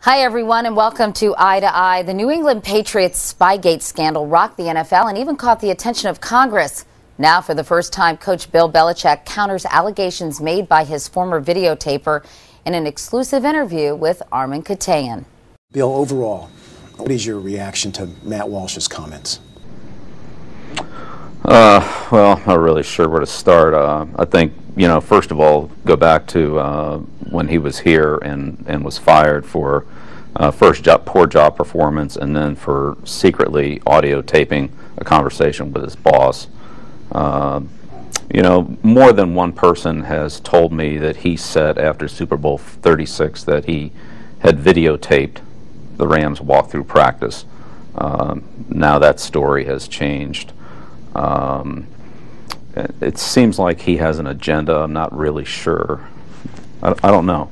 Hi, everyone, and welcome to Eye to Eye. The New England Patriots Spygate scandal rocked the NFL and even caught the attention of Congress. Now, for the first time, Coach Bill Belichick counters allegations made by his former videotaper in an exclusive interview with Armin Katayan. Bill, overall, what is your reaction to Matt Walsh's comments? Well, I'm not really sure where to start. I think, first of all, go back to when he was here and was fired for poor job performance, and then for secretly audio taping a conversation with his boss. More than one person has told me that he said after Super Bowl 36 that he had videotaped the Rams walk through practice. Now that story has changed. It seems like he has an agenda. I'm not really sure. I don't know.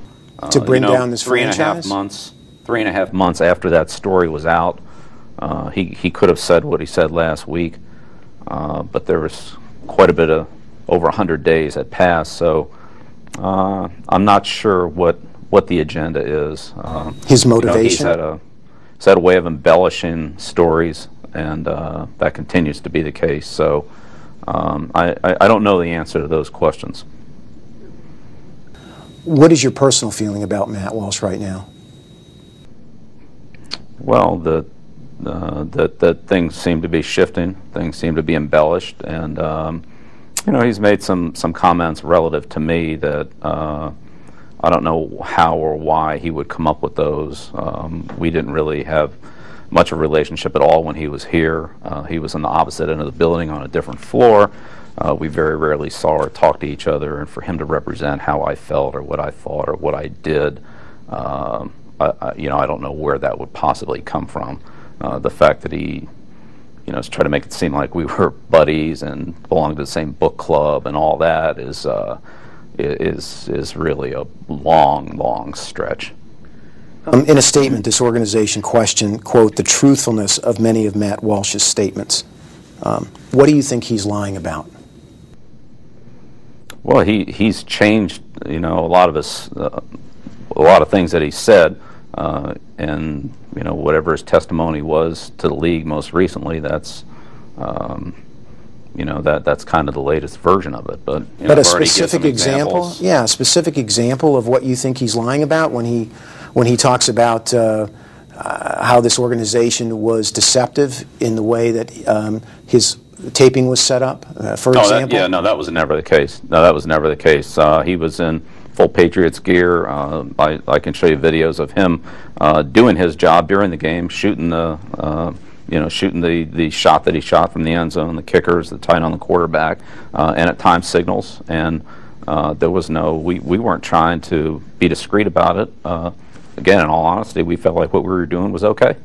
To bring down this franchise? 3.5 months after that story was out, he could have said what he said last week, but there was quite a bit of, over 100 days had passed, so I'm not sure what the agenda is. His motivation? He's had a way of embellishing stories, and that continues to be the case. So I don't know the answer to those questions. What is your personal feeling about Matt Walsh right now? Well, that things seem to be shifting. Things seem to be embellished, and he's made some comments relative to me that I don't know how or why he would come up with those. We didn't really have much of a relationship at all when he was here. He was on the opposite end of the building on a different floor. We very rarely saw or talked to each other, and for him to represent how I felt or what I thought or what I did, I don't know where that would possibly come from. The fact that he, is trying to make it seem like we were buddies and belonged to the same book club and all that is really a long stretch. In a statement, this organization questioned, quote, the truthfulness of many of Matt Walsh's statements. What do you think he's lying about? Well, he's changed, a lot of things that he said, and whatever his testimony was to the league most recently, that's that's kind of the latest version of it. But a specific example, a specific example of what you think he's lying about when he talks about how this organization was deceptive in the way that his taping was set up, for example? That was never the case. No, that was never the case. He was in full Patriots gear. I can show you videos of him doing his job during the game, shooting the shot that he shot from the end zone, the kickers, the tight on the quarterback, and at times signals. And there was we weren't trying to be discreet about it. Again, in all honesty, we felt like what we were doing was okay.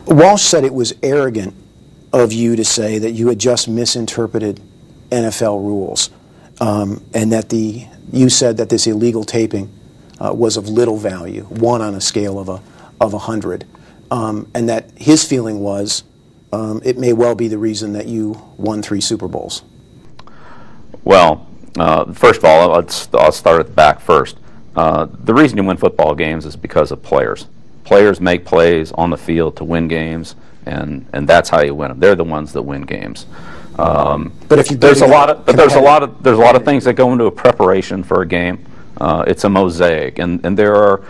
Walsh said it was arrogant of you to say that you had just misinterpreted NFL rules, and that you said that this illegal taping was of little value, 1 on a scale of 100, and that his feeling was it may well be the reason that you won 3 Super Bowls. Well, first of all, I'll start at the back first. The reason you win football games is because of players. Players make plays on the field to win games, and that's how you win them. They're the ones that win games. But if you there's a lot of things that go into a preparation for a game. It's a mosaic, and there are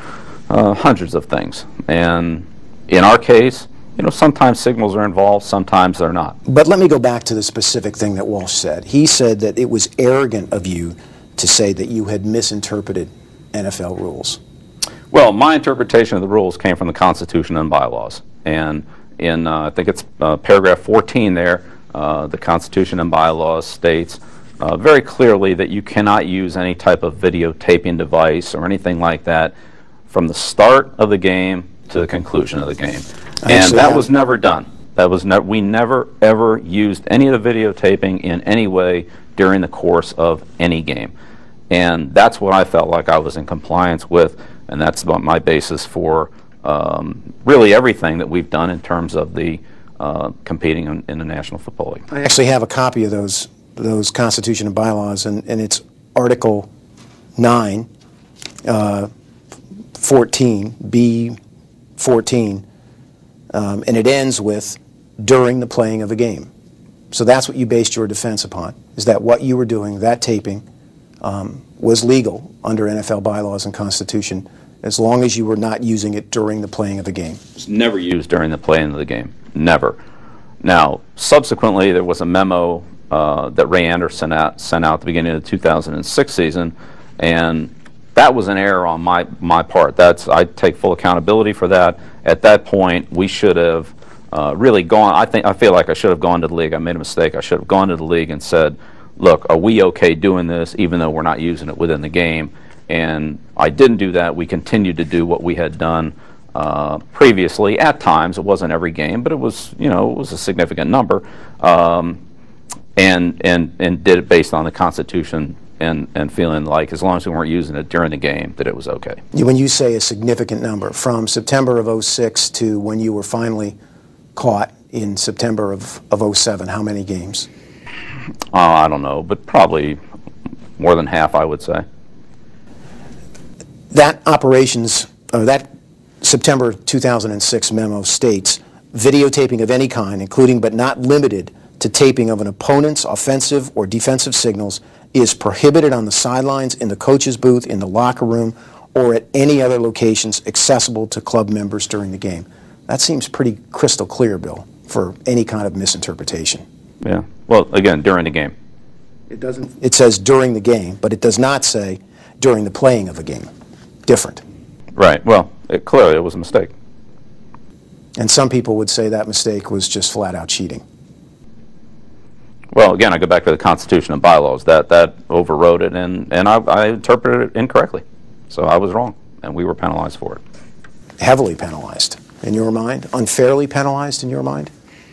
hundreds of things. And in our case, sometimes signals are involved, sometimes they're not. But let me go back to the specific thing that Walsh said. He said that it was arrogant of you to say that you had misinterpreted NFL rules. Well, my interpretation of the rules came from the Constitution and bylaws. And in, I think it's paragraph 14 there, the Constitution and bylaws states very clearly that you cannot use any type of videotaping device or anything like that from the start of the game to the conclusion of the game. And that was never done. We never ever used any of the videotaping in any way during the course of any game. And that's what I felt like I was in compliance with, and that's about my basis for really everything that we've done in terms of the competing in the National Football League. I actually have a copy of those Constitution and bylaws, and it's Article 9, 14, B14, and it ends with during the playing of a game. So that's what you based your defense upon, is that what you were doing, that taping, was legal under NFL bylaws and Constitution as long as you were not using it during the playing of a game. It's never used during the playing of the game. Never. Now, subsequently, there was a memo that Ray Anderson sent out at the beginning of the 2006 season, and that was an error on my part. I take full accountability for that. At that point, we should have really gone. I feel like I should have gone to the league. I made a mistake. I should have gone to the league and said, look, are we okay doing this even though we're not using it within the game? And I didn't do that. We continued to do what we had done previously. At times, it wasn't every game, but it was, it was a significant number, and did it based on the Constitution and feeling like as long as we weren't using it during the game, that it was okay. When you say a significant number, from September of 06 to when you were finally caught in September of 07, how many games? I don't know, but probably more than half, I would say. That that September 2006 memo states, videotaping of any kind, including but not limited to taping of an opponent's offensive or defensive signals, is prohibited on the sidelines, in the coach's booth, in the locker room, or at any other locations accessible to club members during the game. That seems pretty crystal clear, Bill, for any kind of misinterpretation. Yeah. Well, again, during the game. It says during the game, but it does not say during the playing of a game. Different. Right. Well, clearly it was a mistake. And some people would say that mistake was just flat out cheating. Well, again, I go back to the Constitution and bylaws. That overrode it, and I interpreted it incorrectly. So I was wrong, and we were penalized for it. Heavily penalized, in your mind? Unfairly penalized, in your mind?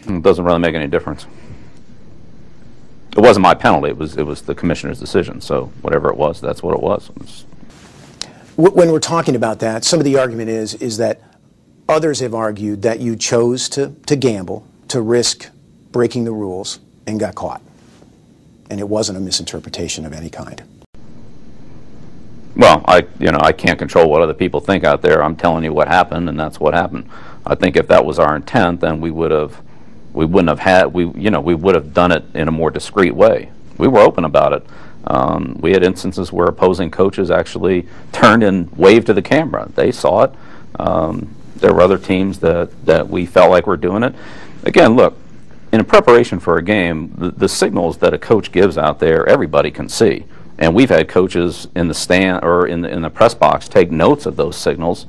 It doesn't really make any difference. It wasn't my penalty. It was the commissioner's decision. So whatever it was, that's what it was. When we're talking about that, some of the argument is that others have argued that you chose to gamble, to risk breaking the rules, and got caught. And it wasn't a misinterpretation of any kind. Well, I can't control what other people think out there. I'm telling you what happened, and that's what happened. I think if that was our intent, then we would have done it in a more discreet way. We were open about it. We had instances where opposing coaches actually turned and waved to the camera. They saw it. There were other teams that we felt like were doing it. Again, look, in preparation for a game, the signals that a coach gives out there, everybody can see. And we've had coaches in the stand or in the press box take notes of those signals.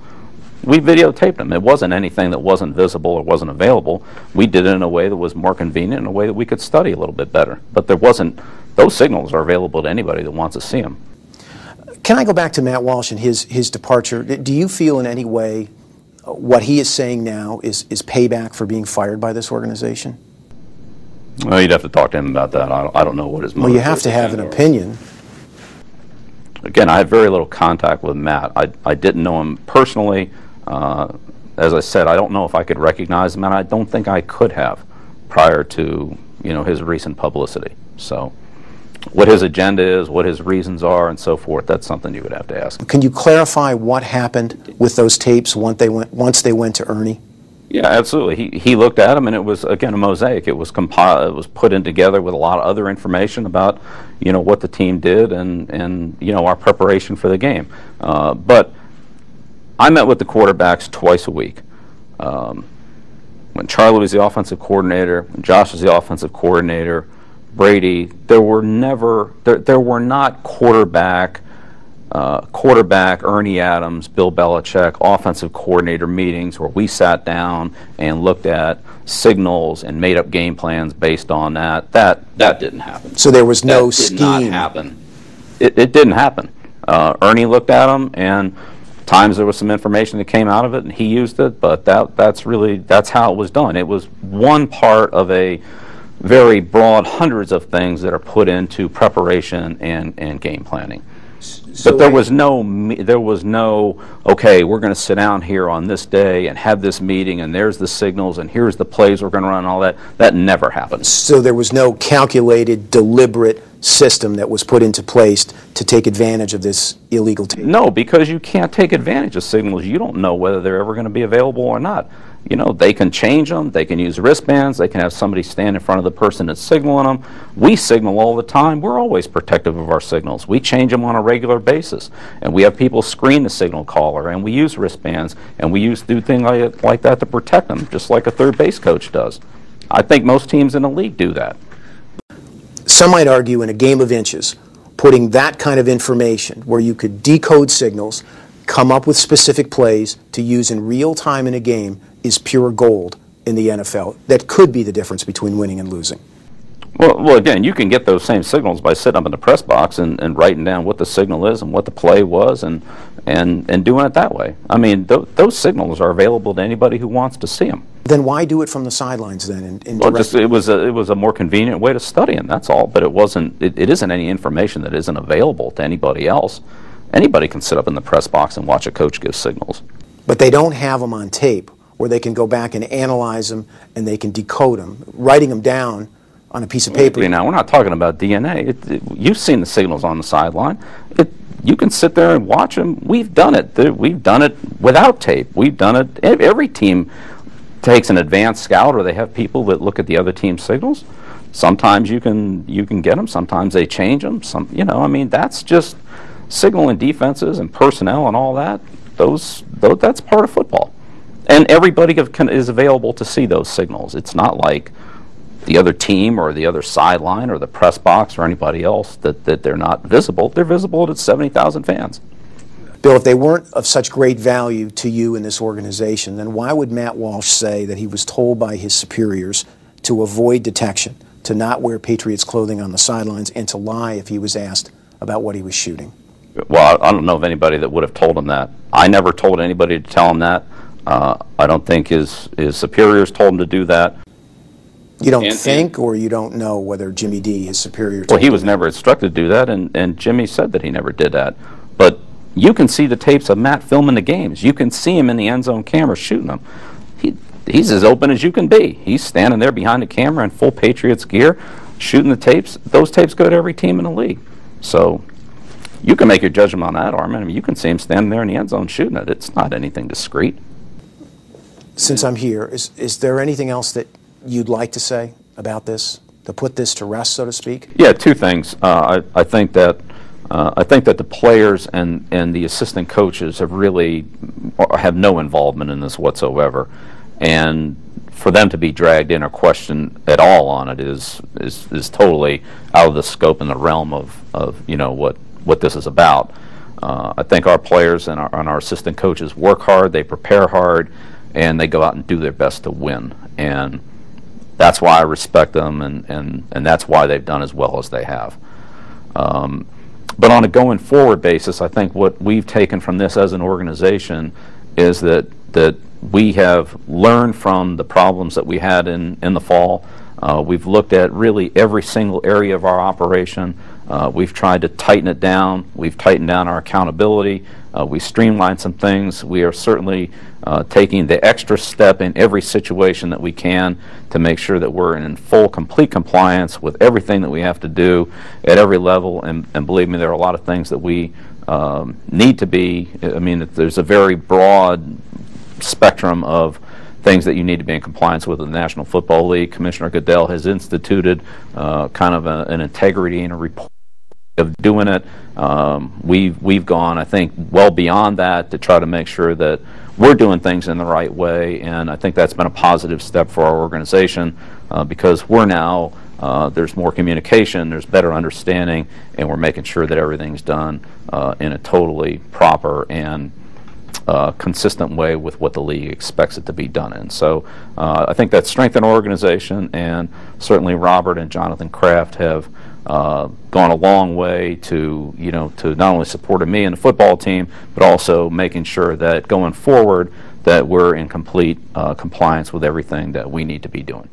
We videotaped them. It wasn't anything that wasn't visible or wasn't available. We did it in a way that was more convenient, in a way that we could study a little bit better. But there wasn't. Those signals are available to anybody that wants to see them. Can I go back to Matt Walsh and his departure? Do you feel in any way what he is saying now is payback for being fired by this organization? Well, you'd have to talk to him about that. I don't know what his motive is. Well, you have to have an opinion. Again, I had very little contact with Matt. I didn't know him personally. As I said, I don't know if I could recognize him, and I don't think I could have prior to his recent publicity. So what his agenda is, what his reasons are, and so forth, that's something you would have to ask. Can you clarify what happened with those tapes once they went to Ernie? Yeah, absolutely. He looked at them, and it was, again, a mosaic. It was compiled. It was put in together with a lot of other information about, what the team did and our preparation for the game. But I met with the quarterbacks twice a week. When Charlie was the offensive coordinator, when Josh was the offensive coordinator, Brady, there were not quarterback Ernie Adams, Bill Belichick, offensive coordinator meetings where we sat down and looked at signals and made up game plans based on that. That didn't happen. So there was no scheme. Did not happen. It didn't happen. Ernie looked at them, and times there was some information that came out of it, and he used it. But that's how it was done. It was one part of a very broad hundreds of things that are put into preparation and game planning. So but there was no, okay, we're going to sit down here on this day and have this meeting, and there's the signals, and here's the plays we're going to run, and all that. That never happened. So there was no calculated, deliberate system that was put into place to take advantage of this illegal tape? No, because you can't take advantage of signals. You don't know whether they're ever going to be available or not. You know, they can change them, they can use wristbands, they can have somebody stand in front of the person that's signaling them. We signal all the time. We're always protective of our signals. We change them on a regular basis. And we have people screen the signal caller, and we use wristbands, and we do things like that to protect them, just like a third base coach does. I think most teams in the league do that. Some might argue in a game of inches, putting that kind of information where you could decode signals, come up with specific plays to use in real time in a game is pure gold in the NFL. That could be the difference between winning and losing. Well, again, you can get those same signals by sitting up in the press box and writing down what the signal is and what the play was and doing it that way. I mean, those signals are available to anybody who wants to see them. Then why do it from the sidelines then? Well, it was a more convenient way to study them, that's all. But it isn't any information that isn't available to anybody else. Anybody can sit up in the press box and watch a coach give signals. But they don't have them on tape where they can go back and analyze them and they can decode them. Writing them down on a piece of paper. Now, we're not talking about DNA. You've seen the signals on the sideline. You can sit there and watch them. We've done it. We've done it without tape. We've done it. Every team takes an advanced scout, or they have people that look at the other team's signals. Sometimes you can get them. Sometimes they change them. I mean, that's just signaling defenses and personnel and all that. That's part of football. And everybody is available to see those signals. It's not like the other team or the other sideline or the press box or anybody else that they're not visible. They're visible to 70,000 fans. Bill, if they weren't of such great value to you in this organization, then why would Matt Walsh say that he was told by his superiors to avoid detection, to not wear Patriots clothing on the sidelines, and to lie if he was asked about what he was shooting? Well, I don't know of anybody that would have told him that. I never told anybody to tell him that. I don't think his superiors told him to do that. You don't think, or you don't know whether Jimmy D, his superior, told Well, he was never instructed to do that, and Jimmy said that he never did that. But you can see the tapes of Matt filming the games. You can see him in the end zone camera shooting them. He's as open as you can be. He's standing there behind the camera in full Patriots gear, shooting the tapes. Those tapes go to every team in the league. So you can make your judgment on that, Armin. I mean, you can see him standing there in the end zone shooting it. It's not anything discreet. Since I'm here, is there anything else that you'd like to say about this, to put this to rest, so to speak? Yeah, two things. I think that the players and the assistant coaches have no involvement in this whatsoever, and for them to be dragged in or questioned at all on it is totally out of the scope and the realm of what this is about. I think our players and our assistant coaches work hard, they prepare hard, and they go out and do their best to win. And that's why I respect them, and that's why they've done as well as they have. But on a going forward basis, I think what we've taken from this as an organization is that we have learned from the problems that we had in the fall. We've looked at really every single area of our operation. We've tried to tighten it down. We've tightened down our accountability. We streamlined some things. We are certainly taking the extra step in every situation that we can to make sure that we're in full, complete compliance with everything that we have to do at every level. And believe me, there are a lot of things that we need to be. I mean, there's a very broad spectrum of things that you need to be in compliance with the National Football League. Commissioner Goodell has instituted kind of an integrity and a report of doing it. We've gone, I think, well beyond that to try to make sure that we're doing things in the right way, and I think that's been a positive step for our organization because we're now, there's more communication, there's better understanding, and we're making sure that everything's done in a totally proper and consistent way with what the league expects it to be done in. So I think that's strengthened our organization, and certainly Robert and Jonathan Kraft have gone a long way to not only supporting me and the football team, but also making sure that going forward that we're in complete compliance with everything that we need to be doing.